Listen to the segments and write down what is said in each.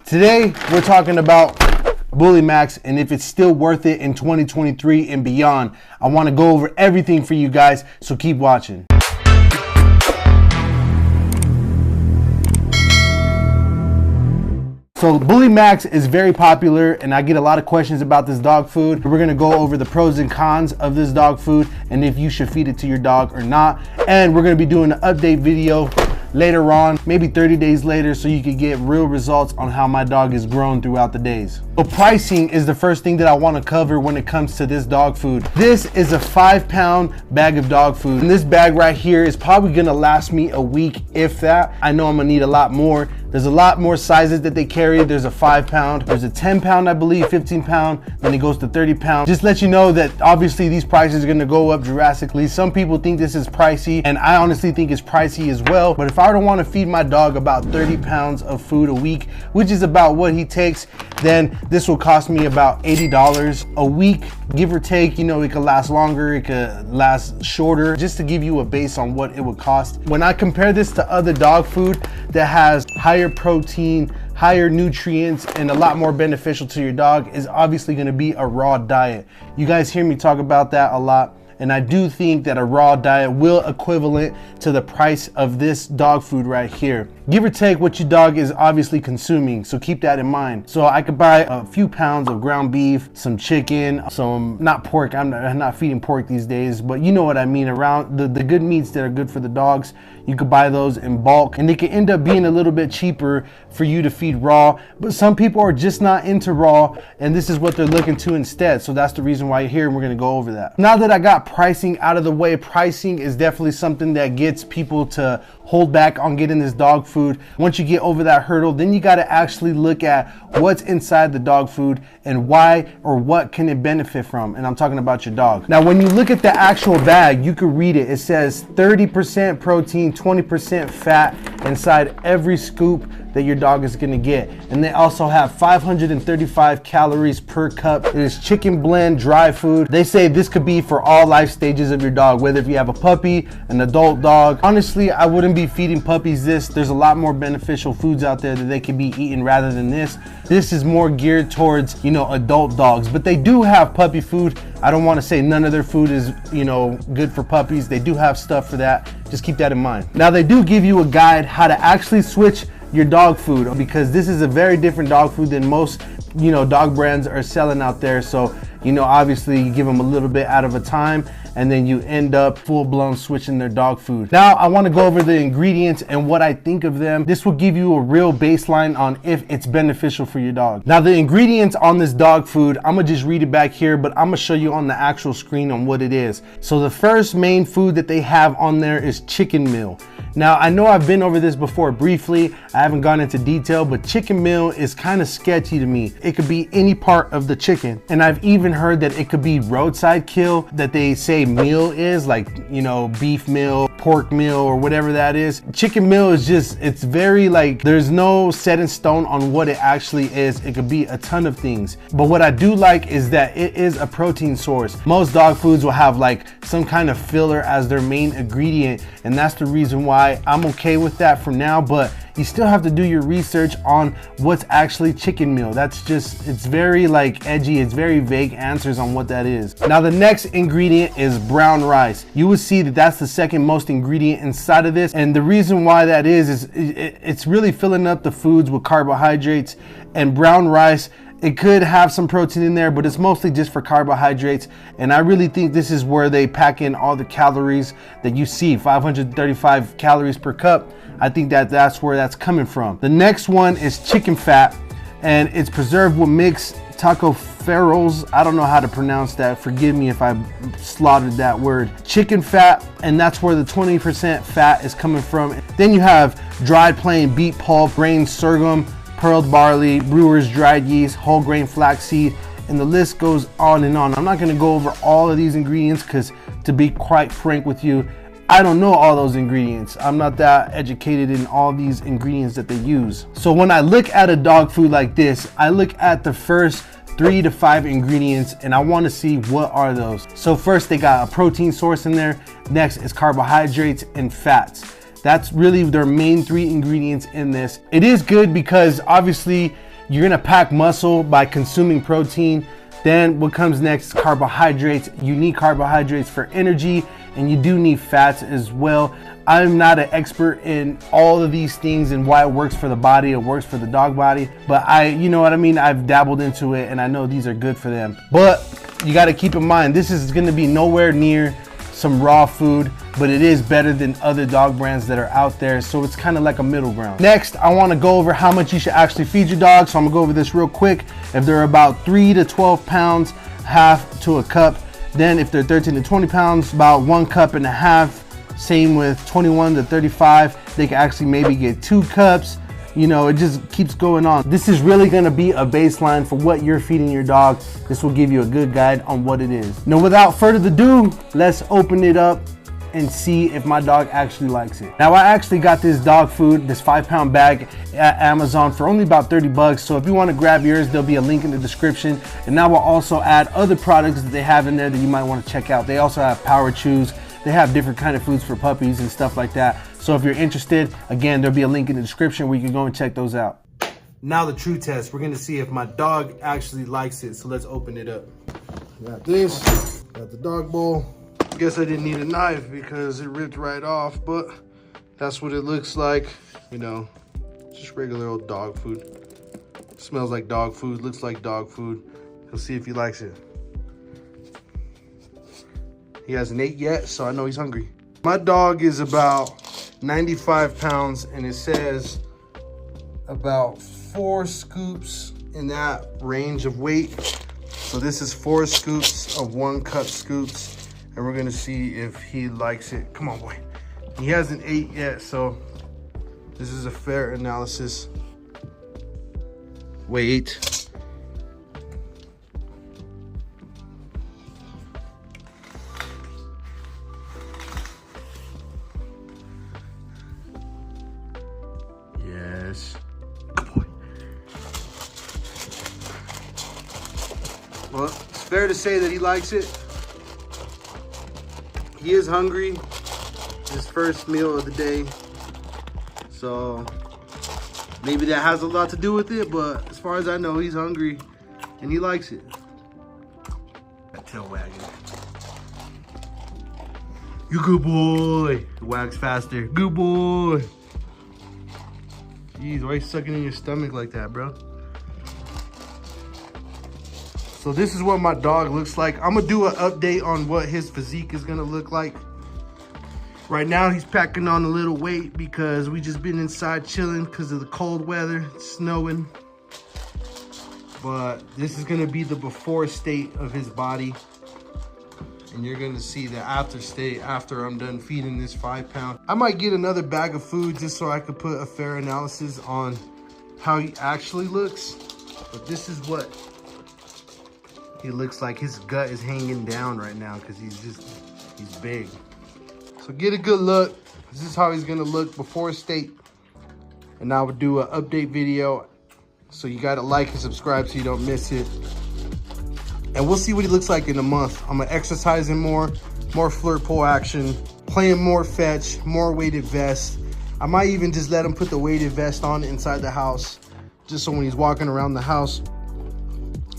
Today, we're talking about Bully Max and if it's still worth it in 2023 and beyond. I want to go over everything for you guys, so keep watching. So Bully Max is very popular and I get a lot of questions about this dog food. We're gonna go over the pros and cons of this dog food and if you should feed it to your dog or not. And we're gonna be doing an update video later on, maybe 30 days later, so you can get real results on how my dog is grown throughout the days. So pricing is the first thing that I want to cover when it comes to this dog food. This is a 5-pound bag of dog food. And this bag right here is probably gonna last me a week, if that. I know I'm gonna need a lot more. There's a lot more sizes that they carry. There's a 5-pound, there's a 10-pound, I believe, 15-pound, then it goes to 30-pound. Just let you know that obviously these prices are gonna go up drastically. Some people think this is pricey, and I honestly think it's pricey as well. But if I don't want to feed my dog about 30 pounds of food a week, which is about what he takes, then this will cost me about $80 a week, give or take. You know, it could last longer, it could last shorter, just to give you a base on what it would cost. When I compare this to other dog food that has higher protein, higher nutrients, and a lot more beneficial to your dog, is obviously going to be a raw diet. You guys hear me talk about that a lot. And I do think that a raw diet will equivalent to the price of this dog food right here. Give or take what your dog is obviously consuming, so keep that in mind. So I could buy a few pounds of ground beef, some chicken, some, not pork, I'm not feeding pork these days, but you know what I mean, around the good meats that are good for the dogs. You could buy those in bulk and they can end up being a little bit cheaper for you to feed raw, but some people are just not into raw and this is what they're looking to instead. So that's the reason why you're here and we're gonna go over that. Now that I got pricing out of the way, pricing is definitely something that gets people to hold back on getting this dog food. Once you get over that hurdle, then you got to actually look at what's inside the dog food and why or what can it benefit from. And I'm talking about your dog. Now, when you look at the actual bag, you can read it. It says 30% protein, 20% fat inside every scoop that your dog is gonna get. And they also have 535 calories per cup. It is chicken blend dry food. They say this could be for all life stages of your dog, whether if you have a puppy, an adult dog. Honestly, I wouldn't be feeding puppies this. There's a lot more beneficial foods out there that they could be eating rather than this. This is more geared towards, you know, adult dogs, but they do have puppy food. I don't want to say none of their food is, you know, good for puppies. They do have stuff for that. Just keep that in mind. Now, they do give you a guide how to actually switch your dog food, because this is a very different dog food than most, you know, dog brands are selling out there. So, you know, obviously you give them a little bit out of a time and then you end up full-blown switching their dog food. Now I want to go over the ingredients and what I think of them. This will give you a real baseline on if it's beneficial for your dog. Now the ingredients on this dog food, I'm gonna just read it back here, but I'm gonna show you on the actual screen on what it is. So the first main food that they have on there is chicken meal. Now, I know I've been over this before briefly. I haven't gone into detail, but chicken meal is kind of sketchy to me. It could be any part of the chicken. And I've even heard that it could be roadside kill that they say meal is, like, you know, beef meal, pork meal, or whatever that is. Chicken meal is just, it's very like, there's no set in stone on what it actually is. It could be a ton of things. But what I do like is that it is a protein source. Most dog foods will have like some kind of filler as their main ingredient. And that's the reason why I'm okay with that for now, but you still have to do your research on what's actually chicken meal. That's just, it's very like edgy, it's very vague answers on what that is. Now the next ingredient is brown rice. You will see that that's the second most ingredient inside of this, and the reason why that is it's really filling up the foods with carbohydrates. And brown rice, it could have some protein in there, but it's mostly just for carbohydrates. And I really think this is where they pack in all the calories that you see, 535 calories per cup. I think that that's where that's coming from. The next one is chicken fat, and it's preserved with mixed tocopherols. I don't know how to pronounce that. Forgive me if I slaughtered that word. Chicken fat, and that's where the 20% fat is coming from. Then you have dried plain beet pulp, grain sorghum, pearled barley, brewer's dried yeast, whole grain flaxseed, and the list goes on and on. I'm not going to go over all of these ingredients because, to be quite frank with you, I don't know all those ingredients. I'm not that educated in all these ingredients that they use. So when I look at a dog food like this, I look at the first 3 to 5 ingredients and I want to see what are those. So first, they got a protein source in there. Next is carbohydrates and fats. That's really their main 3 ingredients in this. It is good because obviously You're gonna pack muscle by consuming protein. Then what comes next is carbohydrates. You need carbohydrates for energy, and you do need fats as well. I'm not an expert in all of these things and why it works for the body, it works for the dog body, but you know what I mean? I've dabbled into it and I know these are good for them. But you gotta keep in mind, this is gonna be nowhere near some raw food, but it is better than other dog brands that are out there. So it's kind of like a middle ground. Next, I wanna go over how much you should actually feed your dog. So I'm gonna go over this real quick. If they're about 3 to 12 pounds, half to a cup. Then if they're 13 to 20 pounds, about 1.5 cups. Same with 21 to 35, they can actually maybe get 2 cups. You know, it just keeps going on. This is really gonna be a baseline for what you're feeding your dog. This will give you a good guide on what it is. Now, without further ado, let's open it up and see if my dog actually likes it. Now, I actually got this dog food, this 5-pound bag at Amazon for only about 30 bucks. So if you wanna grab yours, there'll be a link in the description. And now we'll also add other products that they have in there that you might wanna check out. They also have power chews. They have different kind of foods for puppies and stuff like that. So if you're interested, again, there'll be a link in the description where you can go and check those out. Now the true test, we're gonna see if my dog actually likes it. So let's open it up. Got this, got the dog bowl. Guess I didn't need a knife because it ripped right off, but that's what it looks like. You know, just regular old dog food. Smells like dog food, looks like dog food. We'll see if he likes it. He hasn't ate yet, so I know he's hungry. My dog is about 95 pounds, and it says about 4 scoops in that range of weight. So this is 4 scoops of 1 cup scoops, and we're gonna see if he likes it. Come on, boy. He hasn't ate yet, so this is a fair analysis. Wait. Yes. Good boy. Well, it's fair to say that he likes it. He is hungry. His first meal of the day. So maybe that has a lot to do with it, but as far as I know, he's hungry and he likes it. That tail wagging. You good boy. It wags faster. Good boy. Jeez, why are you sucking in your stomach like that, bro? So this is what my dog looks like. I'm gonna do an update on what his physique is gonna look like. Right now, he's packing on a little weight because we just been inside chilling because of the cold weather. It's snowing. But this is gonna be the before state of his body. And you're gonna see the after state after I'm done feeding this 5-pound. I might get another bag of food just so I could put a fair analysis on how he actually looks. But this is what he looks like. His gut is hanging down right now because he's big. So get a good look. This is how he's gonna look before state. And I would do an update video. So you gotta like and subscribe so you don't miss it. And we'll see what he looks like in a month. I'm gonna exercise him more flirt pull action, playing more fetch, more weighted vest. I might even just let him put the weighted vest on inside the house, just so when he's walking around the house,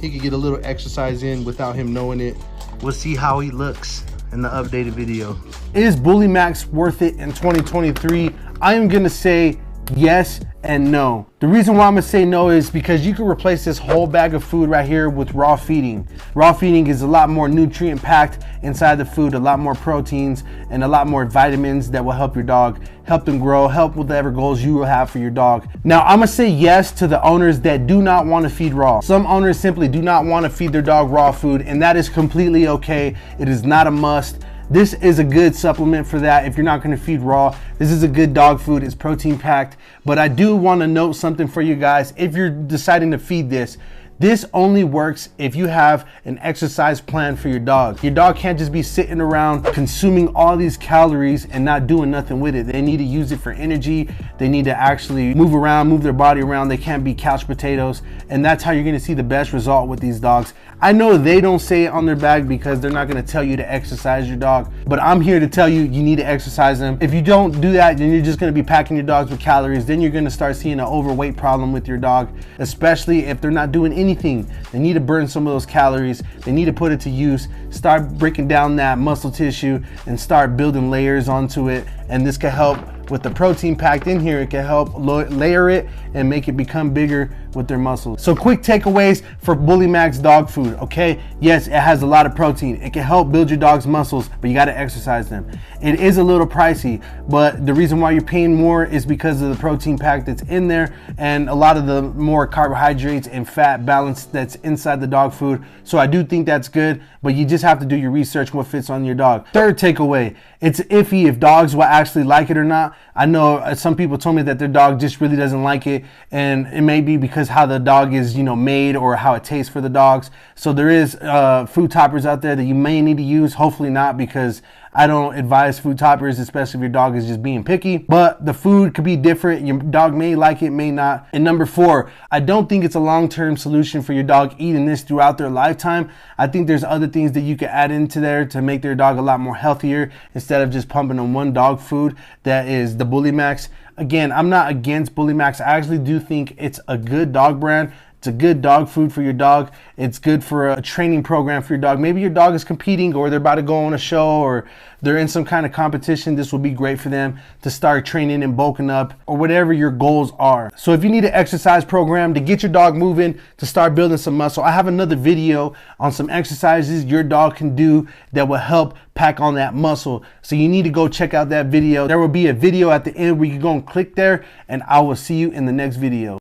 he could get a little exercise in without him knowing it. We'll see how he looks in the updated video. Is Bully Max worth it in 2023? I am gonna say yes and no. The reason why I'm gonna say no is because you can replace this whole bag of food right here with raw feeding. Raw feeding is a lot more nutrient packed inside the food, a lot more proteins and a lot more vitamins that will help your dog, help them grow, help with whatever goals you will have for your dog. Now, I'm gonna say yes to the owners that do not wanna feed raw. Some owners simply do not wanna feed their dog raw food, and that is completely okay. It is not a must. This is a good supplement for that if you're not gonna feed raw. This is a good dog food, it's protein packed. But I do wanna note something for you guys. If you're deciding to feed this, This only works if you have an exercise plan for your dog. Your dog can't just be sitting around consuming all these calories and not doing nothing with it. They need to use it for energy. They need to actually move around, move their body around. They can't be couch potatoes. And that's how you're gonna see the best result with these dogs. I know they don't say it on their bag because they're not gonna tell you to exercise your dog, but I'm here to tell you, you need to exercise them. If you don't do that, then you're just gonna be packing your dogs with calories. Then you're gonna start seeing an overweight problem with your dog, especially if they're not doing anything. They need to burn some of those calories. They need to put it to use, start breaking down that muscle tissue and start building layers onto it. And this can help with the protein packed in here. It can help layer it and make it become bigger with their muscles. So quick takeaways for Bully Max dog food, okay? Yes, it has a lot of protein. It can help build your dog's muscles, but you gotta exercise them. It is a little pricey, but the reason why you're paying more is because of the protein pack that's in there and a lot of the more carbohydrates and fat balance that's inside the dog food. So I do think that's good, but you just have to do your research what fits on your dog. Third takeaway, it's iffy if dogs will actually like it or not. I know some people told me that their dog just really doesn't like it, and it may be because how the dog is, made or how it tastes for the dogs. So there is food toppers out there that you may need to use. Hopefully not, because I don't advise food toppers, especially if your dog is just being picky. But the food could be different. Your dog may like it, may not. And number 4, I don't think it's a long-term solution for your dog eating this throughout their lifetime. I think there's other things that you can add into there to make their dog a lot more healthier instead of just pumping them one dog food that is the Bully Max. Again, I'm not against Bully Max. I actually do think it's a good dog brand. It's a good dog food for your dog. It's good for a training program for your dog. Maybe your dog is competing or they're about to go on a show or they're in some kind of competition. This will be great for them to start training and bulking up or whatever your goals are. So if you need an exercise program to get your dog moving, to start building some muscle, I have another video on some exercises your dog can do that will help pack on that muscle. So you need to go check out that video. There will be a video at the end where you can go and click there, and I will see you in the next video.